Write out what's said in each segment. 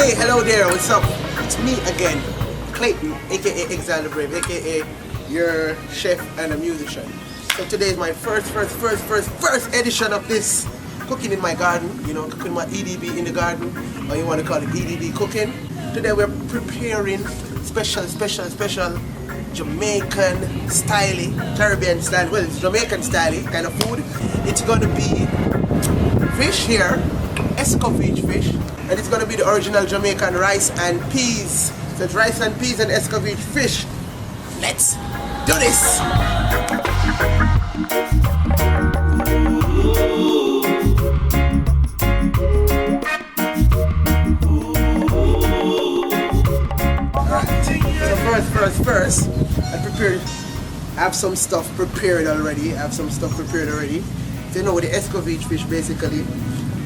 Hey, hello there, what's up? It's me again, Clayton, aka Exile the Brave, aka your chef and a musician. So today is my first edition of this cooking in my garden, you know, cooking my EDB in the garden, or you want to call it EDB cooking. Today we're preparing special Jamaican style, Caribbean style, well it's Jamaican style kind of food. It's going to be fish here, Escovitch fish, and it's going to be the original Jamaican rice and peas. So it's rice and peas and Escovitch fish. Let's do this! First, I prepared. I have some stuff prepared already. So you know, with the Escovitch fish, basically,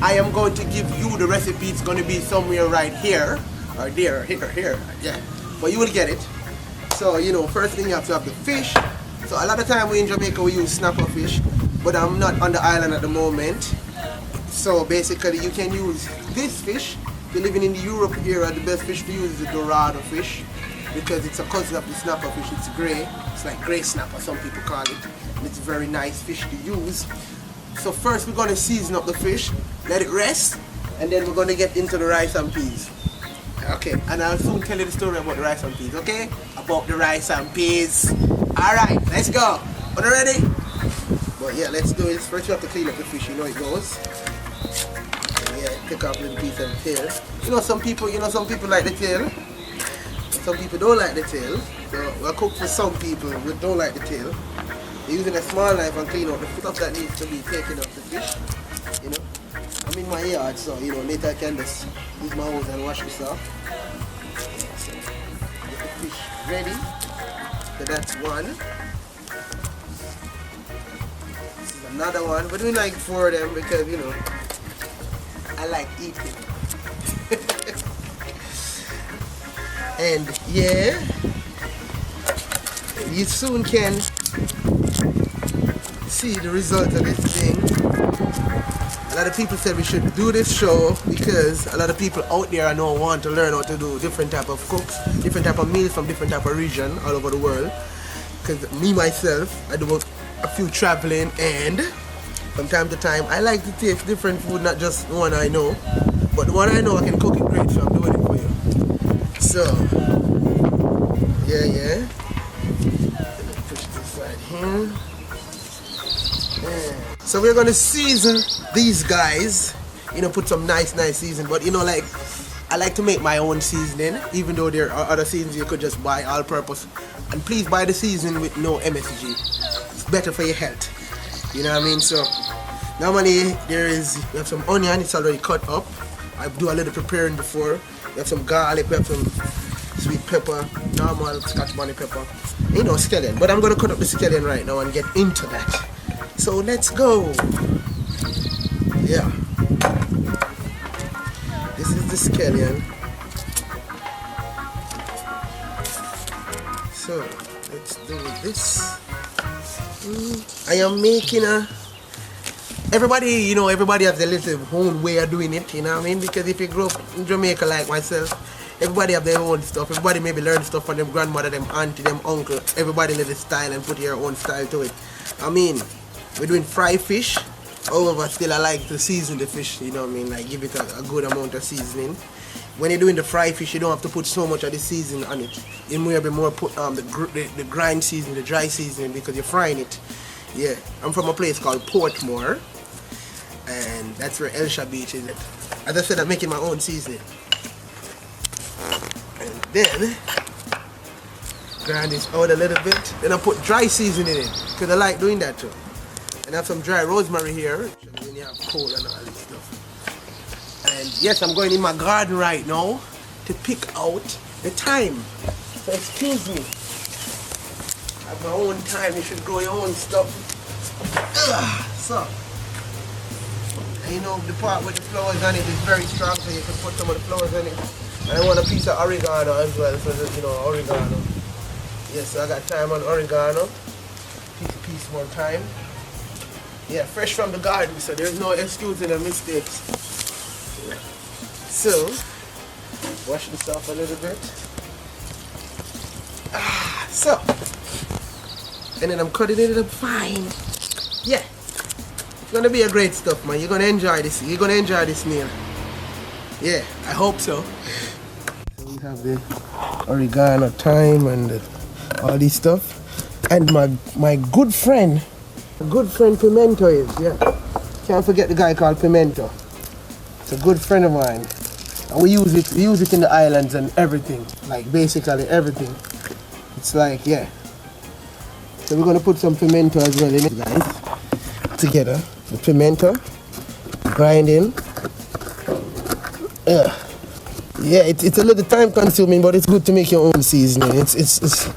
I am going to give you the recipe. It's going to be somewhere right here or there, here, yeah. But you will get it. So you know, first thing you have to have the fish. So a lot of time we in Jamaica we use snapper fish, but I'm not on the island at the moment. So basically, you can use this fish. If you're living in the Europe area, the best fish to use is the Dorado fish, because it's a cousin of the snapper fish. It's gray. It's like gray snapper, some people call it. And it's a very nice fish to use. So first we're going to season up the fish, let it rest, and then we're going to get into the rice and peas. Okay, and I'll soon tell you the story about the rice and peas, okay? About the rice and peas. Alright, let's go. Are you ready? But yeah, let's do it. First you have to clean up the fish, you know it goes. Yeah, pick up a little piece of the tail. You know some people like the tail. Some people don't like the tail, so we'll cook for some people who don't like the tail. They're using a small knife and clean out the stuff that needs to be taken off the fish. You know, I'm in my yard, so you know, later I can just use my hose and wash this off. So, get the fish ready. So that's one. This is another one. We're doing like 4 of them because you know, I like eating. And yeah, you soon can see the result of this thing. A lot of people said we should do this show because a lot of people out there I know want to learn how to do different type of cooks, different type of meals from different type of region all over the world. Because me myself, I do a few traveling, and from time to time I like to taste different food, not just one I know, but the one I know I can cook it great, so I'm doing it for you. So, yeah. Push this side here. Yeah. So we're gonna season these guys. You know, put some nice season. But you know, like I like to make my own seasoning, even though there are other seasons you could just buy all-purpose. And please buy the seasoning with no MSG. It's better for your health. You know what I mean? So normally we have some onion. It's already cut up. I do a little preparing before. We have some garlic, we have some sweet pepper, normal Scotch bonnet pepper, you know, Skellion. But I'm going to cut up the Skellion right now and get into that. So let's go. Yeah. This is the Skellion. So let's do this. I am making everybody has their little own way of doing it, you know what I mean? Because if you grow up in Jamaica like myself, everybody have their own stuff. Everybody maybe learn stuff from them grandmother, them auntie, them uncle. Everybody little style and put your own style to it. I mean, we're doing fried fish. However, still I like to season the fish, you know what I mean? Like give it a good amount of seasoning. When you're doing the fried fish, you don't have to put so much of the seasoning on it. You maybe more put the grind seasoning, the dry seasoning, because you're frying it. Yeah, I'm from a place called Portmore. And that's where Elsha Beach is. As I said, I'm making my own seasoning. And then grind this out a little bit. Then I put dry seasoning in it because I like doing that too. And I have some dry rosemary here. Then you have coal and all this stuff. And yes, I'm going in my garden right now to pick out the thyme. So excuse me. I have my own thyme. You should grow your own stuff. So. You know, the part with the flowers on it is very strong, so you can put some of the flowers on it. And I want a piece of oregano as well, so that, you know, oregano. Yes, so I got thyme on oregano. Piece more thyme. Yeah, fresh from the garden, so there's no excuse in the mistakes. Yeah. So, Wash this off a little bit. So, and then I'm cutting it up fine. Yeah, it's gonna be a great stuff, man. You're gonna enjoy this. You're gonna enjoy this meal. Yeah, I hope so. So we have the oregano, thyme, and all this stuff. And my good friend Pimento is, yeah. Can't forget the guy called Pimento. It's a good friend of mine. And we use it in the islands and everything. Like basically everything. It's like, yeah. So we're gonna put some pimento as well in it, guys. Together. The pimento. Grinding. Yeah, it's a little time consuming, but it's good to make your own seasoning. It's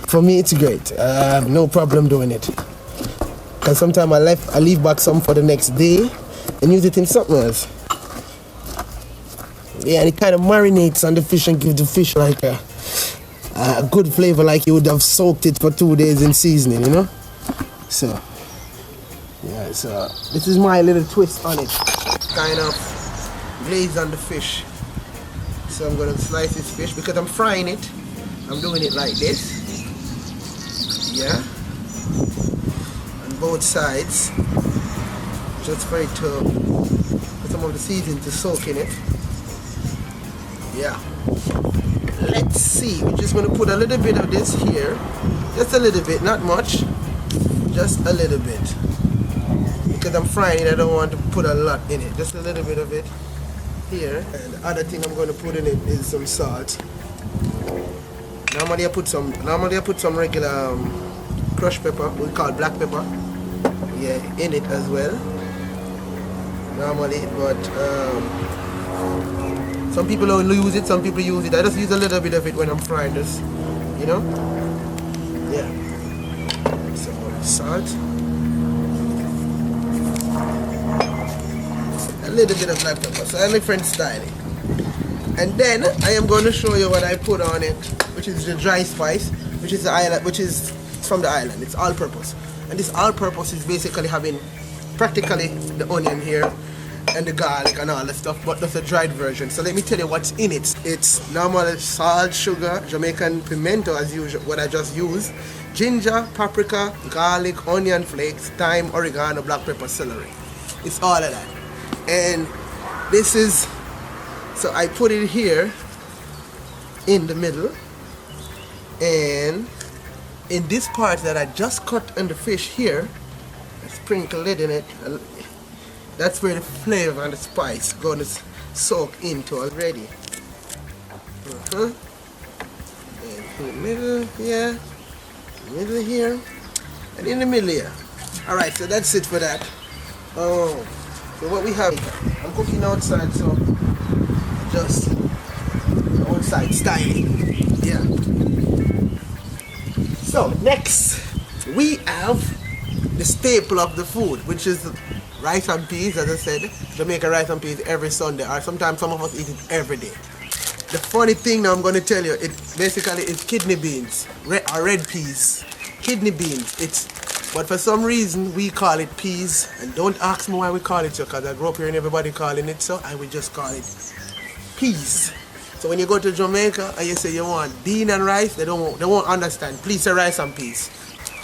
for me it's great. I have no problem doing it. And sometimes I leave back some for the next day and use it in something else. Yeah, and it kind of marinates on the fish and gives the fish like a good flavor, like you would have soaked it for 2 days in seasoning, you know? So, yeah, so this is my little twist on it. Kind of glaze on the fish. So I'm going to slice this fish because I'm frying it. I'm doing it like this. Yeah. On both sides. Just for it to put some of the seasoning to soak in it. Yeah. Let's see. We're just going to put a little bit of this here. Just a little bit, not much. Just a little bit. Because I'm frying it, I don't want to put a lot in it. Just a little bit of it here. And the other thing I'm going to put in it is some salt. Normally I put some regular crushed pepper, we call black pepper. Yeah, in it as well. Normally, but some people don't use it, some people use it. I just use a little bit of it when I'm frying this, you know? Yeah. Some salt. A little bit of black pepper, so a different style. And then I am going to show you what I put on it, which is the dry spice, which is from the island. It's all-purpose, and this all-purpose is basically having practically the onion here and the garlic and all that stuff, but that's a dried version. So let me tell you what's in it. It's normal salt, sugar, Jamaican pimento as usual, what I just used, ginger, paprika, garlic, onion flakes, thyme, oregano, black pepper, celery. It's all of that. And this is, so I put it here in the middle, and in this part that I just cut on the fish here, I sprinkle it in it. That's where the flavor and the spice gonna soak into already. And in the middle, yeah, middle here, and in the middle here. All right, so that's it for that. Oh, so what we have, I'm cooking outside, so just outside styling. Yeah. So next we have the staple of the food, which is rice and peas. As I said, Jamaican rice and peas every Sunday, or sometimes some of us eat it every day. The funny thing now I'm going to tell you, it basically is kidney beans, red peas, kidney beans. But for some reason we call it peas, and don't ask me why we call it so, because I grew up hearing everybody calling it so, and we just call it peas. So when you go to Jamaica and you say you want bean and rice, they won't understand. Please say rice and peas.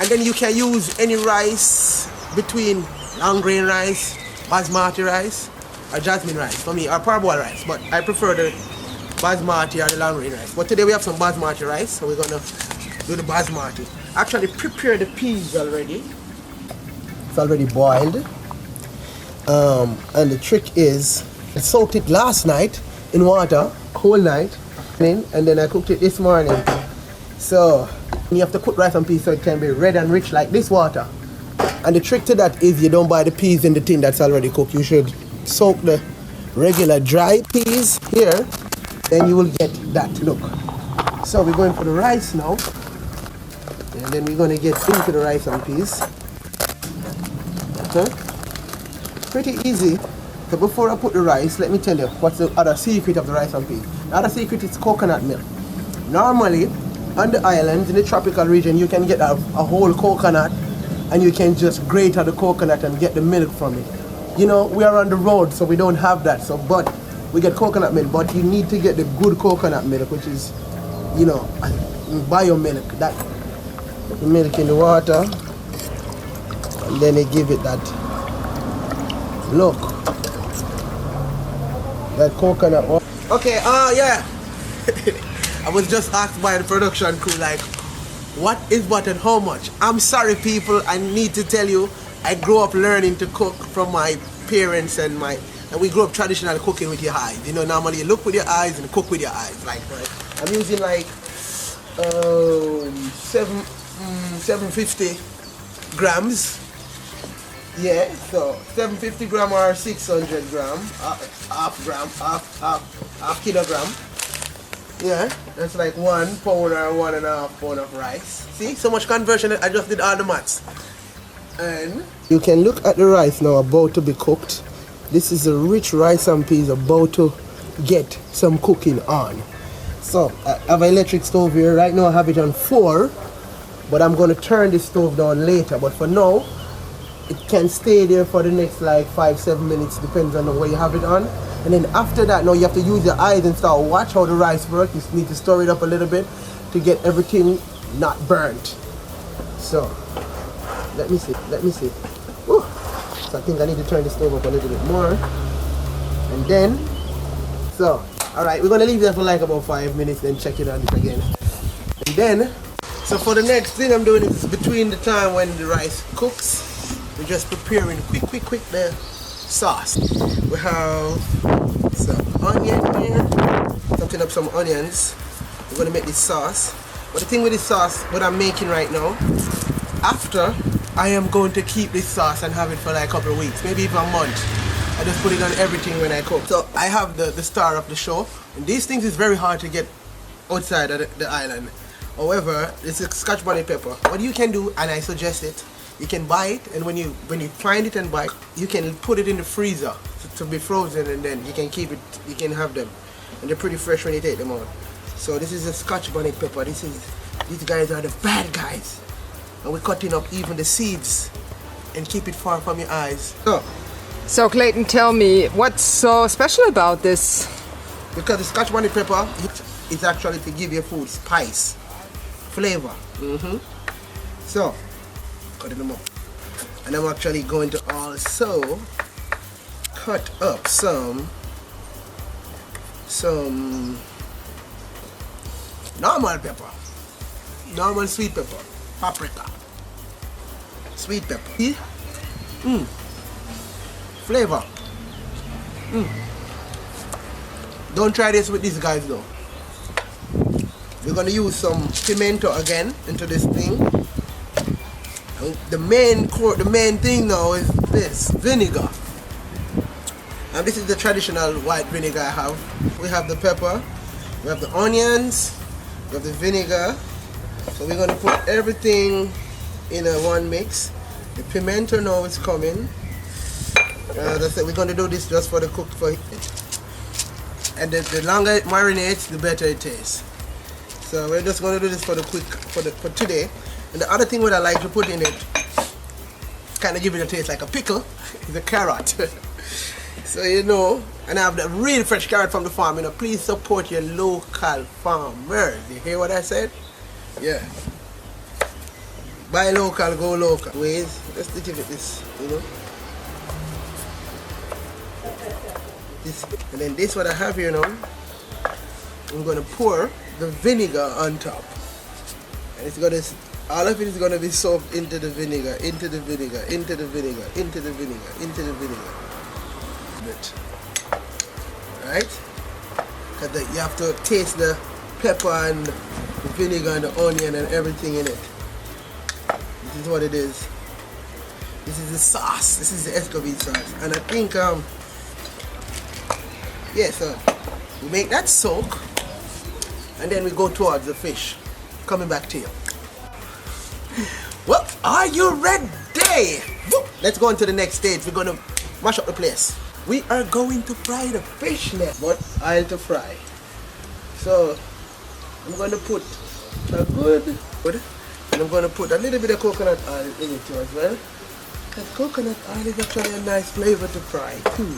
And then you can use any rice between long grain rice, basmati rice, or jasmine rice for me, or parboiled rice. But I prefer the basmati or the long grain rice. But today we have some basmati rice, so we're gonna do the basmati. Actually prepare the peas already. It's already boiled. And the trick is, I soaked it last night in water, whole night, and then I cooked it this morning. So you have to cook rice and peas so it can be red and rich like this water. And the trick to that is you don't buy the peas in the tin that's already cooked. You should soak the regular dry peas here, then you will get that look. So we're going for the rice now, and then we're going to get into the rice and peas. Okay. Pretty easy. So before I put the rice, let me tell you what's the other secret of the rice and peas. The other secret is coconut milk. Normally, on the islands, in the tropical region, you can get a whole coconut, and you can just grate out the coconut and get the milk from it. You know, we are on the road, so we don't have that. So, but we get coconut milk, but you need to get the good coconut milk, which is, you know, bio milk. That the milk in the water, and then they give it that look, that coconut oil. Okay, yeah. I was just asked by the production crew, like, what is what and how much? I'm sorry, people. I need to tell you, I grew up learning to cook from my parents, and we grew up traditional cooking with your eyes. You know, normally you look with your eyes and cook with your eyes. Like, I'm using like 750 grams. Yeah, so 750 gram or 600 gram, half kilogram. Yeah, that's like 1 pound or 1.5 pound of rice. See, so much conversion. I just did all the maths. And you can look at the rice now about to be cooked. This is a rich rice and peas about to get some cooking on. So I have an electric stove here. Right now I have it on 4, but I'm going to turn this stove down later. But for now, it can stay there for the next like 5-7 minutes, depends on the way you have it on. And then after that, now you have to use your eyes and start watch how the rice works. You need to stir it up a little bit to get everything not burnt. So let me see. Whew. So I think I need to turn the stove up a little bit more. And then, so alright, we're gonna leave that for like about 5 minutes, then check it out again. And then, so for the next thing I'm doing is between the time when the rice cooks, we're just preparing quick the sauce. We have some onion here, chopping up some onions. We're gonna make this sauce. But the thing with this sauce, what I'm making right now, after I am going to keep this sauce and have it for like a couple of weeks, maybe even a month. I just put it on everything when I cook. So I have the star of the show, and these things is very hard to get outside of the island. However, it's a Scotch bonnet pepper. What you can do, and I suggest it, you can buy it, and when you find it and buy it, you can put it in the freezer to be frozen, and then you can keep it, you can have them, and they're pretty fresh when you take them out. So this is a Scotch bonnet pepper. These guys are the bad guys, and we're cutting up even the seeds and keep it far from your eyes. So Clayton, tell me, what's so special about this? Because the Scotch bonnet pepper is actually to give your food spice, flavor. So cutting them up, and I'm actually going to also cut up some normal pepper, normal sweet pepper, paprika, sweet pepper. Flavor. Don't try this with these guys though. We're gonna use some pimento again into this thing. The main thing now is this vinegar, and this is the traditional white vinegar I have. We have the pepper, we have the onions, we have the vinegar. So we're gonna put everything in a one mix. The pimento now is coming. As I said, we're gonna do this just for the cook for it. And the longer it marinates, the better it tastes. So we're just gonna do this for today. And the other thing what I like to put in it, kind of give it a taste like a pickle, is a carrot. So you know, and I have the really fresh carrot from the farm. You know, please support your local farmers. You hear what I said? Yeah. Buy local, go local. Ways, let's give it this, you know. This, and then this what I have here now, I'm gonna pour the vinegar on top, and it's gonna, all of it is gonna be soaked into the vinegar, into the vinegar, into the vinegar, into the vinegar, into the vinegar. Right? Because you have to taste the pepper and the vinegar and the onion and everything in it. This is what it is. This is the sauce. This is the Escovitch sauce, and I think yeah, so we make that soak, and then we go towards the fish. Coming back to you. Well, are you ready? Let's go on to the next stage. We're gonna mash up the place. We are going to fry the fish now, but oil to fry. So I'm gonna put a good, and I'm gonna put a little bit of coconut oil in it too as well. Because coconut oil is actually a nice flavor to fry too.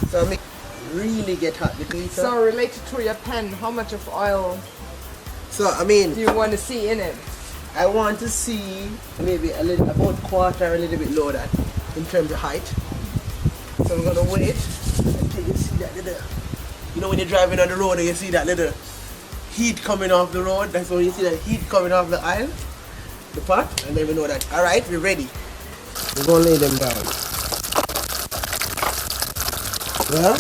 So I make really get hot. The heater. So related to your pan, how much of oil So I mean, do you want to see in it? I want to see maybe about quarter, a little bit lower that in terms of height. So I'm gonna wait until you see that little. You know when you're driving on the road and you see that little heat coming off the road. That's when you see that heat coming off the aisle, the pot, and then we know that. All right, we're ready. We're gonna lay them down. Yeah.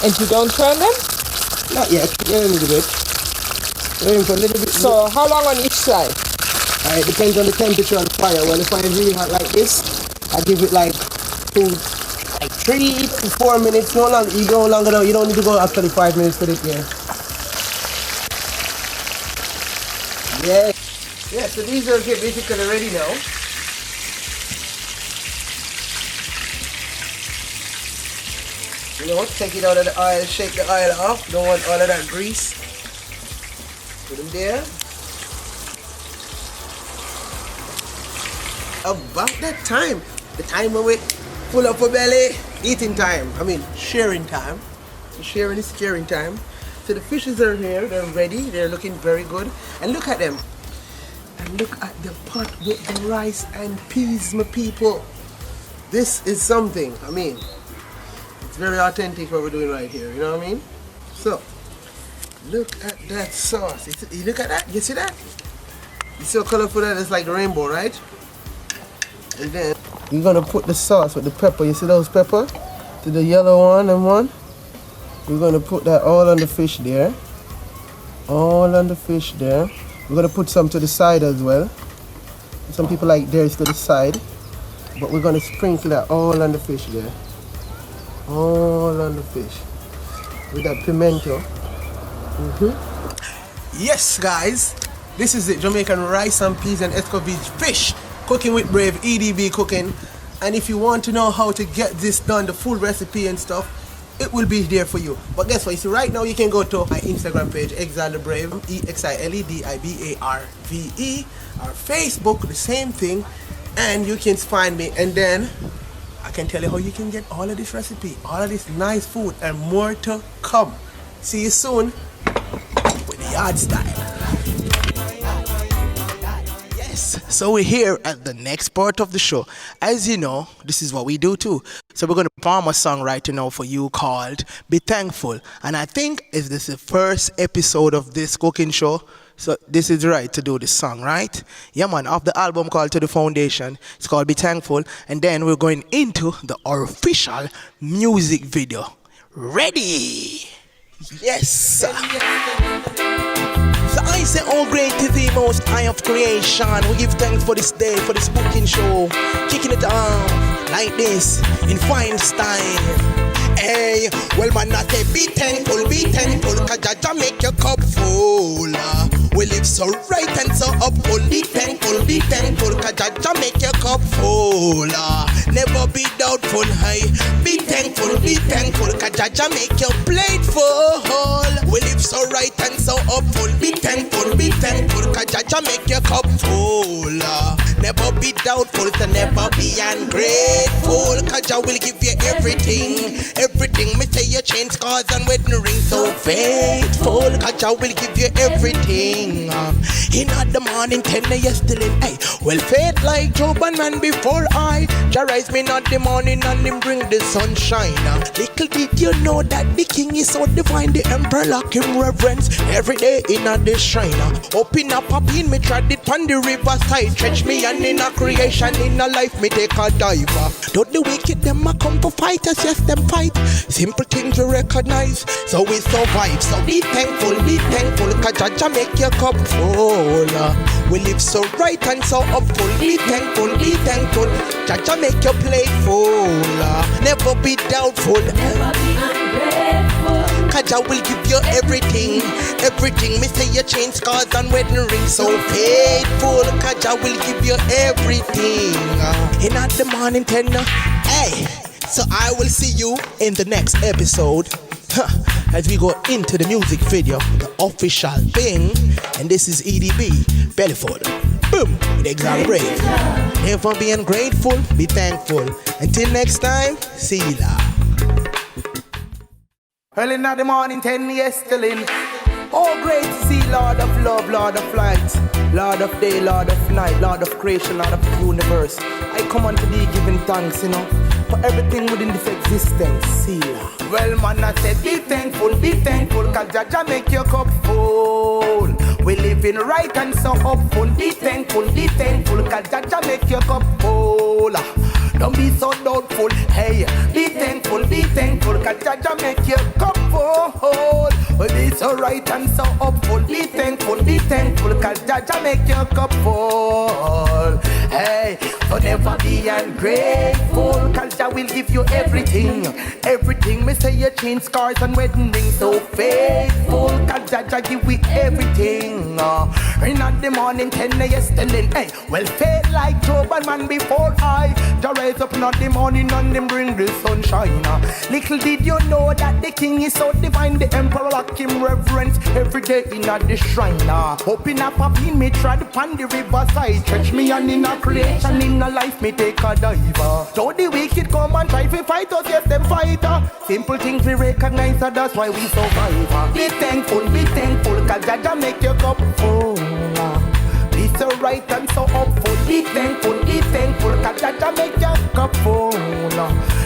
And you don't turn them? Not yet. Yeah, a little bit. Waiting for a little bit. So how long on each side? It depends on the temperature of the fire. When the fire is really hot like this, I give it like 3 to 4 minutes. No longer. You go longer though. You don't need to go after the 5 minutes for it. Yeah. Yeah. So these are basically ready now. You know, take it out of the oil, shake the oil off. Don't want all of that grease. Put them there. About that time, the time when we full up our belly, eating time. I mean, sharing time. So sharing is caring time. So the fishes are here, they're ready, they're looking very good. And look at them. And look at the pot with the rice and peas, my people. This is something. I mean, it's very authentic what we're doing right here, you know what I mean? So, look at that sauce. You look at that, you see that? It's so colorful that it's like the rainbow, right? And then you're gonna put the sauce with the pepper. You see those pepper? To the yellow one and one. We're gonna put that all on the fish there. All on the fish there. We're gonna put some to the side as well. Some people like theirs to the side. But we're gonna sprinkle that all on the fish there. All on the fish. With that pimento. Yes, guys. This is it. Jamaican rice and peas and Escovitch fish. Cooking with Brave, EDB cooking. And if you want to know how to get this done, the full recipe and stuff, it will be there for you. But guess what? You see, right now you can go to my Instagram page, Exile the Brave, EXILEDIBARVE, our Facebook, the same thing, and you can find me. And then I can tell you how you can get all of this recipe, all of this nice food, and more to come. See you soon with the yard style. So we're here at the next part of the show. As you know, this is what we do too. So we're going to perform a song right now for you called Be Thankful. And I think if this is the first episode of this cooking show, so this is right to do this song, right? Yeah, man, off the album called To The Foundation. It's called Be Thankful. And then we're going into the official music video. Ready? Yes. So I say, oh great is the most high of creation. We give thanks for this day, for this cooking show. Kicking it off like this, in fine style. Hey, well man, I say be thankful, cause Jaja make your cup full. We live so right and so upful. Be thankful, cause Jaja make your cup full. Never be doubtful, hey. Be thankful, cause Jaja make your plate full. We live so right and so upful. Be thankful, cause Jaja make your cup full. Never be doubtful, so never be ungrateful. Cause Jah will give you everything. Everything, me say your chain scars and wedding ring. So faithful, cause Jah will give you everything. In the morning, 10 a.m. still in. Hey, well, faith like Job and man before I. Jah rise me not the morning and him bring the sunshine. Little did you know that the king is so divine. The emperor lock him reverence every day in the shrine. Open up a bean, me tried it on the riverside. Stretch me and in a creation, in a life, me take a dive. Don't the wicked, them a come for fight us, yes, them fight. Simple things to recognize, so we survive. So be thankful, cause Jaja make your cup full. We live so right and so upful. Be thankful, Jaja make your plate full. Never be doubtful, never be ungrateful, cause Jah will give you everything. Everything, me say your chain scars and wedding ring. So faithful, cause Jah will give you everything. In the morning 10, hey. So I will see you in the next episode as we go into the music video, the official thing. And this is EDB Bellyford. Boom, with Exile break. Never be ungrateful, be thankful. Until next time, see you later. Early in the morning, 10 years still in. Oh, great to see Lord of love, Lord of light, Lord of day, Lord of night, Lord of creation, Lord of the universe. I come unto thee giving thanks, for everything within this existence. See ya. Well, man, I said, be thankful, cause Jaja make your cup full. We living right and so hopeful. Be thankful, cause Jaja make your cup full. Don't be so doubtful, hey. Be thankful, cause Jaja make your cup full. We be so right and so hopeful. Be thankful, cause Jaja make your cup full. Hey, so never be ungrateful, cause Jah will give you everything. Everything, me say you change scars and wedding rings. So faithful, cause Jah give we everything. In the morning, 10 a.m. telling, hey, well, faith like Job and man before I. Jah rise up in the morning and them bring the sunshine. Little did you know that the king is so divine. The emperor like him reverence every day in the shrine. Hoping up in me, trod upon the riverside. Stretch me and in a creation, in a life me take a diver. Though the wicked come and try to fight us, yes, them fighter. Simple things we recognize, so that's why we survive. Be thankful, cause Jaja make your cup full. Be so right and so hopeful. Be thankful, cause Jaja make your cup full.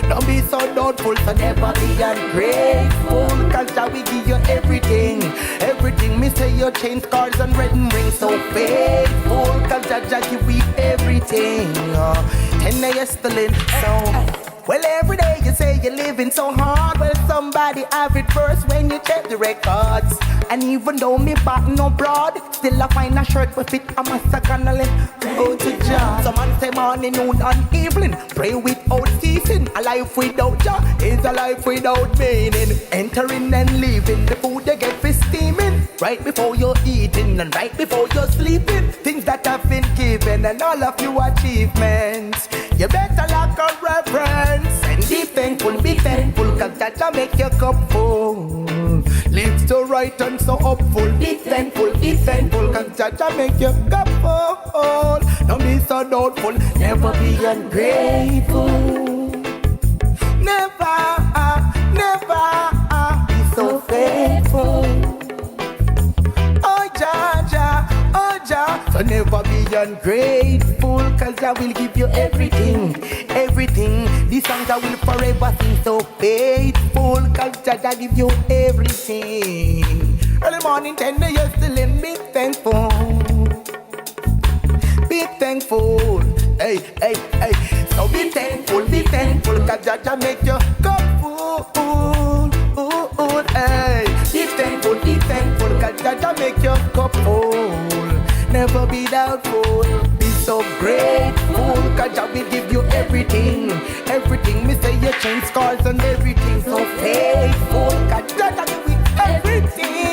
Don't be so doubtful, so never be ungrateful, cause Jah will give you everything. Everything, me say you change scars and red rings. So faithful, cause Jah give we everything. 10 a.m. still in, so well, every day you say you're living so hard. Well, somebody have it first when you check the records. And even though me back no broad, still I find a shirt with fit a massacre and let go to Jah. Some man say morning, noon and evening, pray without ceasing. A life without Jah is a life without meaning. Entering and leaving, the food they get for steaming. Right before you're eating and right before you're sleeping. Things that have been given and all of your achievements. You better lock a reverence and be thankful, cause Jaja make your cup full. Live so right and so hopeful. Be thankful, cause Jaja make your cup full. Don't be so doubtful, never be ungrateful. Never be so faithful. Oh Jaja, so never be ungrateful, cause Jah will give you everything. Everything, these songs I will forever sing. So faithful, cause Jah give you everything. Early morning, 10 a.m. still in. Be thankful, hey. So be thankful, cause Jah make your cup full, hey. Be thankful, cause Jah make your cup full. Never be doubtful, be so grateful, cause Jah will give you everything. Everything, me say you change scars and everything. So faithful, cause Jah give you everything.